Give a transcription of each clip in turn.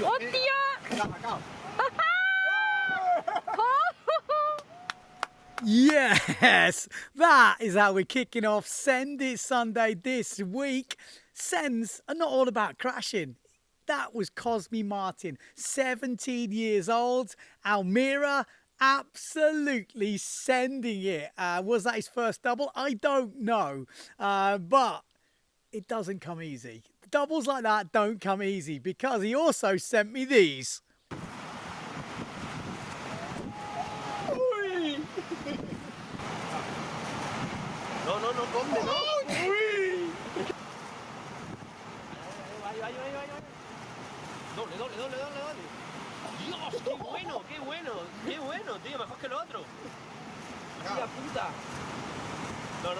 Oddio! Yes, that is how we're kicking off Send It Sunday this week. Sends are not all about crashing. That was Cosme Martin, 17 years old, Almira, absolutely sending it. Was that his first double? I don't know, but it doesn't come easy. Doubles like that don't come easy because he also sent me these. No, ¿dónde no? ¡Uy! Doble. Dios, qué bueno, tío, mejor que el otro. Hostia puta. No.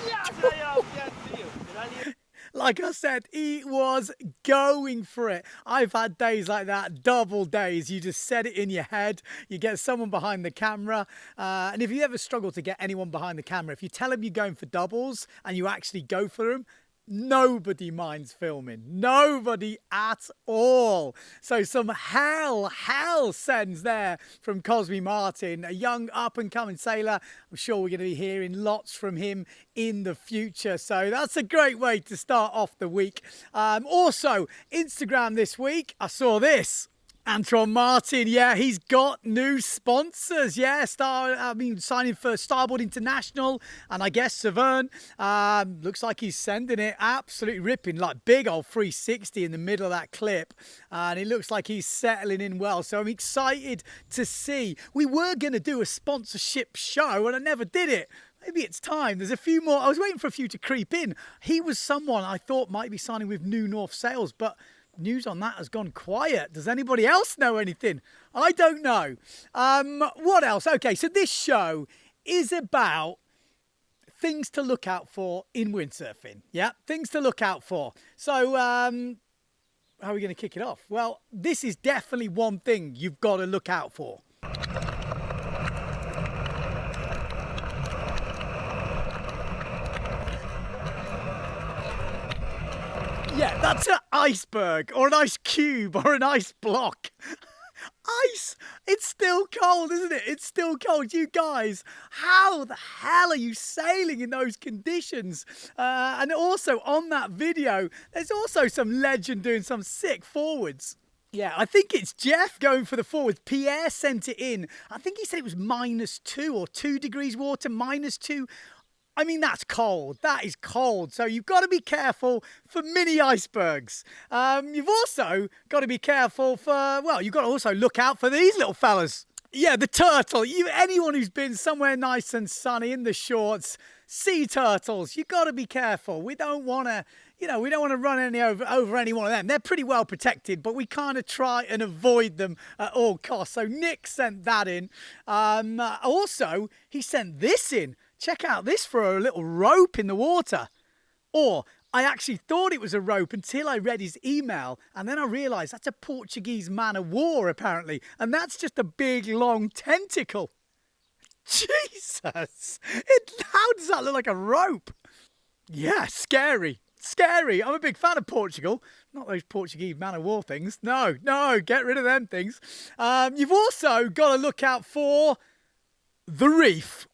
Ya, se la ha llevado bien, tío. Se la ha liado. Like I said, he was going for it. I've had days like that, double days. You just set it in your head. You get someone behind the camera. And if you ever struggle to get anyone behind the camera, if you tell them you're going for doubles and you actually go for them, nobody minds filming. Nobody at all. So some hell sends there from Cosme Martin, a young up-and-coming sailor. I'm sure we're going to be hearing lots from him in the future. So that's a great way to start off the week. Also, Instagram this week, I saw this. Antoine Martin, yeah, he's got new sponsors. Yeah, signing for Starboard International and I guess Severn. Looks like he's sending it, absolutely ripping, like big old 360 in the middle of that clip. And it looks like he's settling in well. So I'm excited to see. We were going to do a sponsorship show and I never did it. Maybe it's time. There's a few more. I was waiting for a few to creep in. He was someone I thought might be signing with New North Sales, but news on that has gone quiet. Does anybody else know anything? I don't know. What else? Okay, so this show is about things to look out for in windsurfing. Yeah, things to look out for. So, how are we going to kick it off? Well, this is definitely one thing you've got to look out for. Yeah, that's an iceberg or an ice cube or an ice block. Ice! It's still cold, isn't it? It's still cold. You guys, how the hell are you sailing in those conditions? And also on that video, there's also some legend doing some sick forwards. Yeah, I think it's Jeff going for the forwards. Pierre sent it in. I think he said it was -2 or 2 degrees water, -2. I mean, that's cold. That is cold. So you've got to be careful for mini icebergs. You've also got to be careful for, well, you've got to also look out for these little fellas. Yeah, the turtle. Anyone who's been somewhere nice and sunny in the shorts, sea turtles, you've got to be careful. We don't want to, we don't want to run over any one of them. They're pretty well protected, but we kind of try and avoid them at all costs. So Nick sent that in. Also, he sent this in. Check out this for a little rope in the water. Or I actually thought it was a rope until I read his email. And then I realised that's a Portuguese man of war, apparently. And that's just a big, long tentacle. Jesus. How does that look like a rope? Yeah, scary. Scary. I'm a big fan of Portugal. Not those Portuguese man of war things. No, get rid of them things. You've also got to look out for the reef.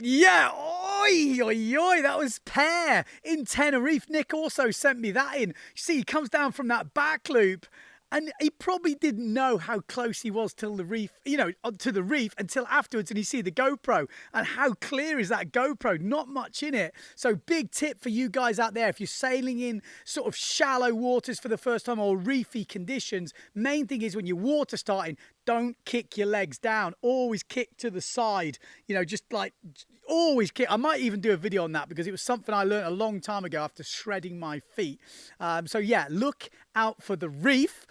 Yeah, oi, that was Pear in Tenerife. Nick also sent me that in. See, he comes down from that back loop and he probably didn't know how close he was to the reef until afterwards, and you see the GoPro and how clear is that GoPro? Not much in it. So big tip for you guys out there, if you're sailing in sort of shallow waters for the first time or reefy conditions, main thing is when you're water starting, don't kick your legs down. Always kick to the side. Just like always kick. I might even do a video on that because it was something I learned a long time ago after shredding my feet. So yeah, look out for the reef.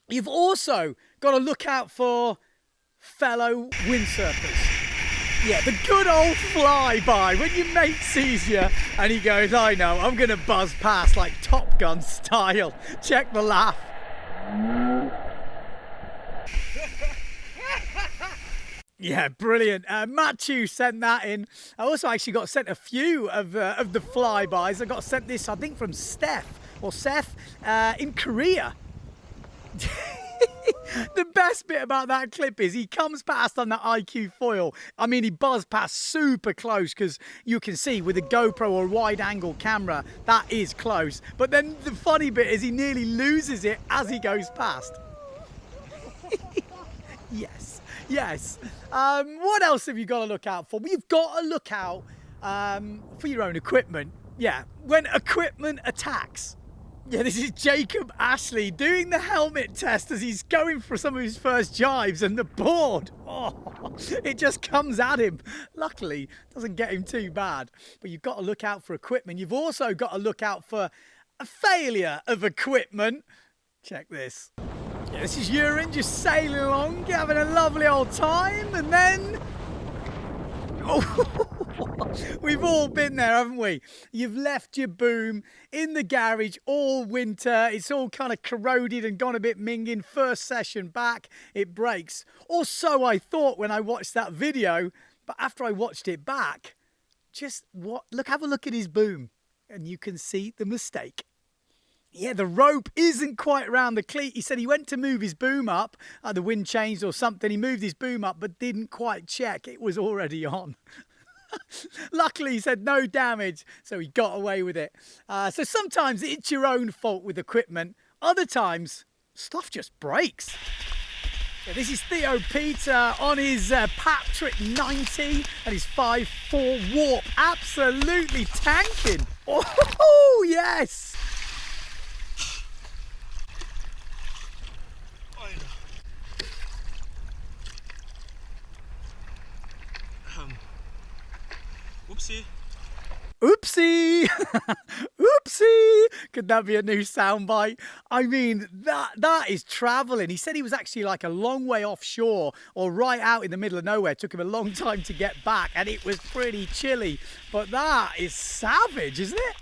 You've also got to look out for fellow windsurfers. Yeah, the good old flyby when your mate sees you and he goes, I know, I'm going to buzz past like Top Gun style. Check the laugh. Yeah, brilliant. Matthew sent that in. I also actually got sent a few of the flybys. I got sent this, I think, from Steph or Seth in Korea. The best bit about that clip is he comes past on that IQ foil. I mean, he buzzed past super close because you can see with a GoPro or wide angle camera, that is close. But then the funny bit is he nearly loses it as he goes past. Yes, yes. What else have you got to look out for? Well, you've got to look out for your own equipment. Yeah, when equipment attacks. Yeah, this is Jacob Ashley doing the helmet test as he's going for some of his first jives, and the board, oh, it just comes at him. Luckily, doesn't get him too bad. But you've got to look out for equipment. You've also got to look out for a failure of equipment. Check this. Yeah, this is Urine just sailing along, having a lovely old time, and then... Oh, we've all been there, haven't we? You've left your boom in the garage all winter. It's all kind of corroded and gone a bit minging. First session back, it breaks. Or so I thought when I watched that video. But after I watched it back, have a look at his boom and you can see the mistake. Yeah, the rope isn't quite around the cleat. He said he went to move his boom up, the wind changed or something. He moved his boom up, but didn't quite check. It was already on. Luckily, he said no damage, so he got away with it. So sometimes it's your own fault with equipment. Other times, stuff just breaks. Yeah, this is Theo Peter on his Patrick 90 and his 5.4 warp. Absolutely tanking. Oh, yes. Oopsie. Oopsie! Oopsie! Could that be a new soundbite? I mean, that is travelling. He said he was actually like a long way offshore or right out in the middle of nowhere. It took him a long time to get back and it was pretty chilly. But that is savage, isn't it?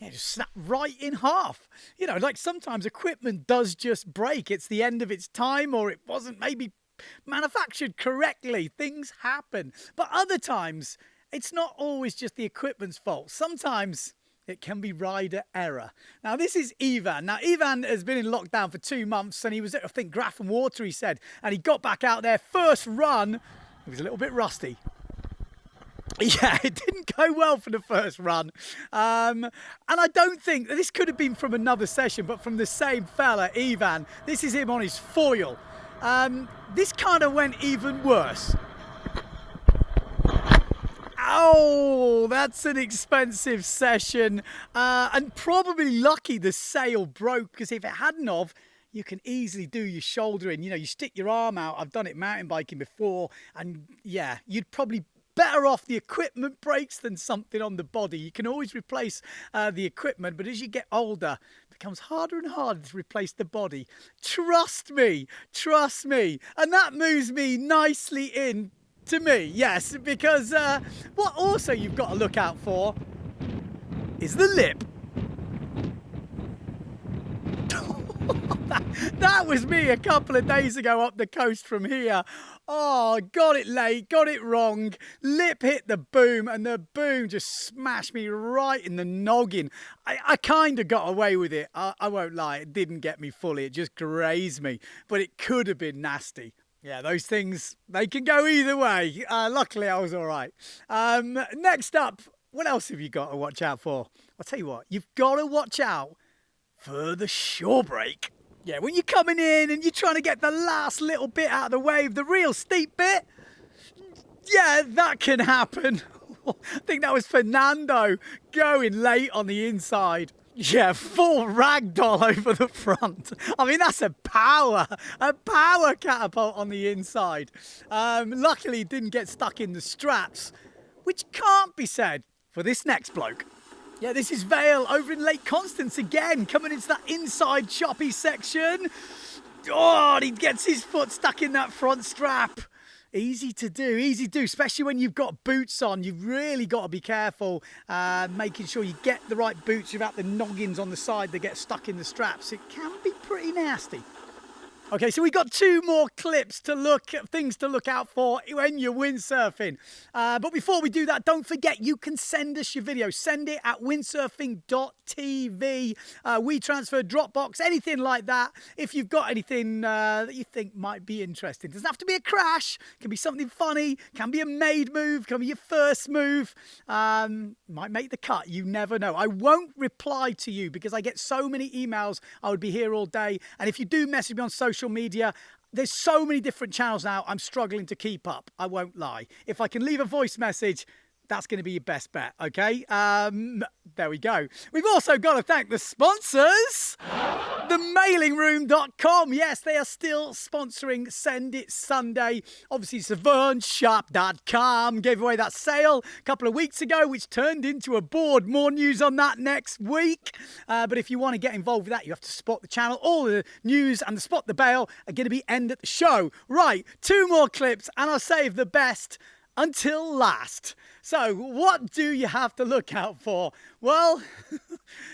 Yeah, just snap right in half. You know, like sometimes equipment does just break. It's the end of its time or it wasn't maybe manufactured correctly. Things happen. But other times, it's not always just the equipment's fault. Sometimes it can be rider error. Now, this is Ivan. Now, Ivan has been in lockdown for 2 months and he was at, I think, Graph and Water, he said. And he got back out there. First run, he was a little bit rusty. Yeah, it didn't go well for the first run. And I don't think, this could have been from another session, but from the same fella, Ivan. This is him on his foil. This kind of went even worse. Oh, that's an expensive session. And probably lucky the sail broke, because if it hadn't of, you can easily do your shoulder in. You know, you stick your arm out. I've done it mountain biking before. And yeah, you'd probably better off the equipment breaks than something on the body. You can always replace the equipment, but as you get older, it becomes harder and harder to replace the body. Trust me, trust me. And that moves me nicely in to me, yes, because what also you've got to look out for is the lip. That was me a couple of days ago up the coast from here. Oh, got it late, got it wrong. Lip hit the boom and the boom just smashed me right in the noggin. I kind of got away with it. I won't lie, it didn't get me fully. It just grazed me, but it could have been nasty. Yeah, those things, they can go either way. Luckily, I was all right. Next up, what else have you got to watch out for? I'll tell you what, you've got to watch out for the shore break. Yeah, when you're coming in and you're trying to get the last little bit out of the wave, the real steep bit, yeah, that can happen. I think that was Fernando going late on the inside. Yeah, full ragdoll over the front. I mean, that's a power catapult on the inside. Luckily, it didn't get stuck in the straps, which can't be said for this next bloke. Yeah, this is Vale over in Lake Constance again, coming into that inside choppy section. Oh, and he gets his foot stuck in that front strap. Easy to do, especially when you've got boots on. You've really got to be careful, making sure you get the right boots without the noggins on the side that get stuck in the straps. It can be pretty nasty. Okay, so we got 2 more clips to look at, things to look out for when you're windsurfing. But before we do that, don't forget you can send us your video. Send it at Windsurfing.TV. WeTransfer, Dropbox, anything like that. If you've got anything that you think might be interesting, doesn't have to be a crash. Can be something funny. Can be a made move. Can be your first move. Might make the cut. You never know. I won't reply to you because I get so many emails. I would be here all day. And if you do message me on social media, there's so many different channels now, I'm struggling to keep up. I won't lie. If I can leave a voice message, that's going to be your best bet, okay? There we go. We've also got to thank the sponsors. TheMailingRoom.com. Yes, they are still sponsoring Send It Sunday. Obviously, SavernShop.com gave away that sale a couple of weeks ago, which turned into a board. More news on that next week. But if you want to get involved with that, you have to spot the channel. All the news and the Spot the Bail are going to be end at the show. Right, 2 more clips, and I'll save the best until last. So what do you have to look out for? Well,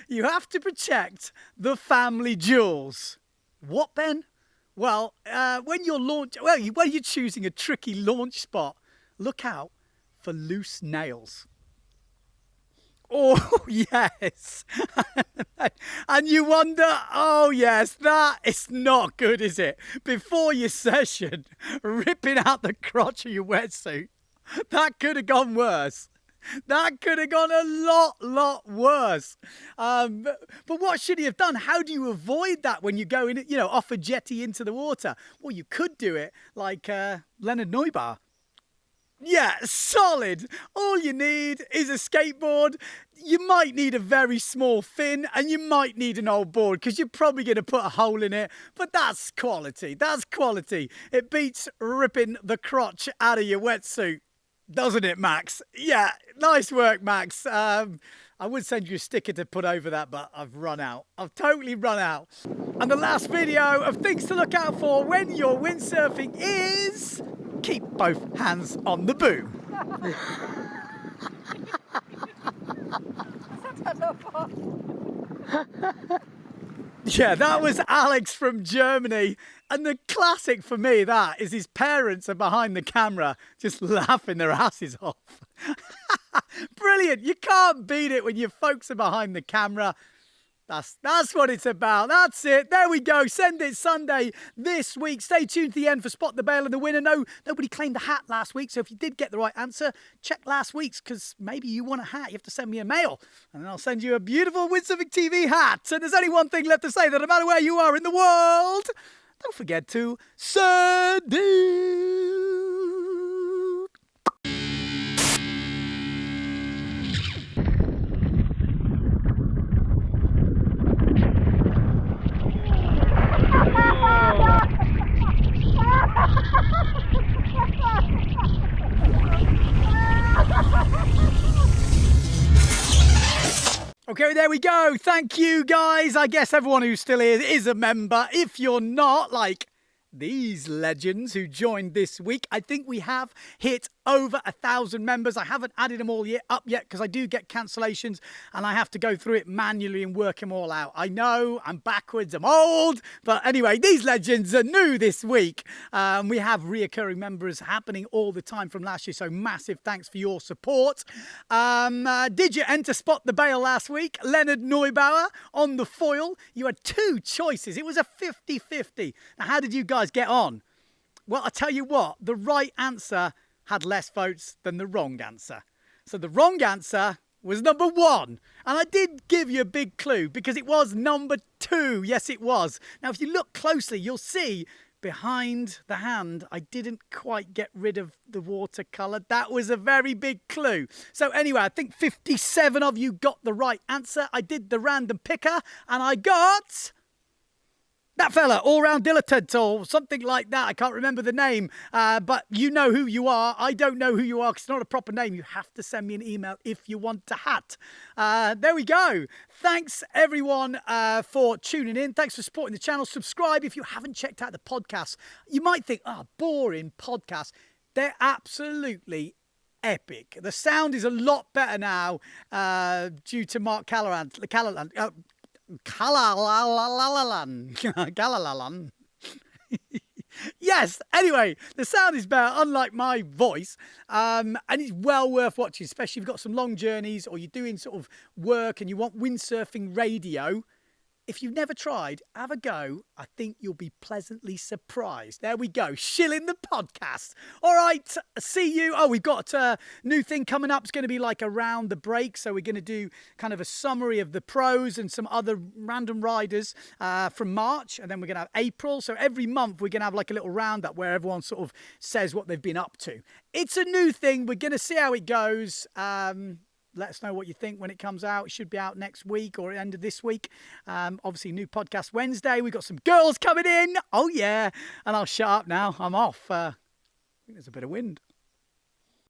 you have to protect the family jewels. What, Ben? Well, when you're choosing a tricky launch spot, look out for loose nails. Oh, yes. And you wonder, oh, yes, that is not good, is it? Before your session, ripping out the crotch of your wetsuit. That could have gone worse. That could have gone a lot worse. But what should he have done? How do you avoid that when you go in, off a jetty into the water? Well, you could do it like Leonard Neubauer. Yeah, solid. All you need is a skateboard. You might need a very small fin and you might need an old board because you're probably going to put a hole in it. But that's quality. That's quality. It beats ripping the crotch out of your wetsuit. Doesn't it, Max? Yeah, nice work, Max. I would send you a sticker to put over that, but I've run out. I've totally run out. And the last video of things to look out for when you're windsurfing is keep both hands on the boom. Yeah, that was Alex from Germany. And the classic for me, that is his parents are behind the camera just laughing their asses off. Brilliant. You can't beat it when your folks are behind the camera. That's what it's about. That's it. There we go. Send It Sunday this week. Stay tuned to the end for Spot the Bail and the winner. No, nobody claimed the hat last week. So if you did get the right answer, check last week's because maybe you want a hat. You have to send me a mail and then I'll send you a beautiful Windsurfing.TV hat. And there's only one thing left to say, that no matter where you are in the world, don't forget to send it. Okay, there we go. Thank you, guys. I guess everyone who's still here is a member. If you're not, like these legends who joined this week, I think we have hit over 1,000 members. I haven't added them all up yet because I do get cancellations and I have to go through it manually and work them all out. I know I'm backwards, I'm old, but anyway, these legends are new this week. We have reoccurring members happening all the time from last year, so massive thanks for your support. Did you enter Spot the Bail last week? Leonard Neubauer on the foil. You had 2 choices. It was a 50-50. Now, how did you guys get on? Well, I tell you what, the right answer had less votes than the wrong answer. So the wrong answer was number 1. And I did give you a big clue because it was number 2. Yes, it was. Now, if you look closely, you'll see behind the hand, I didn't quite get rid of the watercolour. That was a very big clue. So anyway, I think 57 of you got the right answer. I did the random picker and I got that fella, all-round dilettante or something like that. I can't remember the name, but you know who you are. I don't know who you are because it's not a proper name. You have to send me an email if you want a hat. There we go. Thanks, everyone, for tuning in. Thanks for supporting the channel. Subscribe if you haven't checked out the podcast. You might think, boring podcast. They're absolutely epic. The sound is a lot better now due to Mark Callalan. Yes. Anyway, the sound is better, unlike my voice. And it's well worth watching, especially if you've got some long journeys or you're doing sort of work and you want windsurfing radio. If you've never tried, have a go. I think you'll be pleasantly surprised. There we go. Shilling the podcast. All right. See you. Oh, we've got a new thing coming up. It's going to be like around the break. So we're going to do kind of a summary of the pros and some other random riders from March. And then we're going to have April. So every month we're going to have like a little roundup where everyone sort of says what they've been up to. It's a new thing. We're going to see how it goes. Let us know what you think when it comes out. It should be out next week or end of this week. Obviously, new podcast Wednesday. We've got some girls coming in. Oh, yeah. And I'll shut up now. I'm off. I think there's a bit of wind.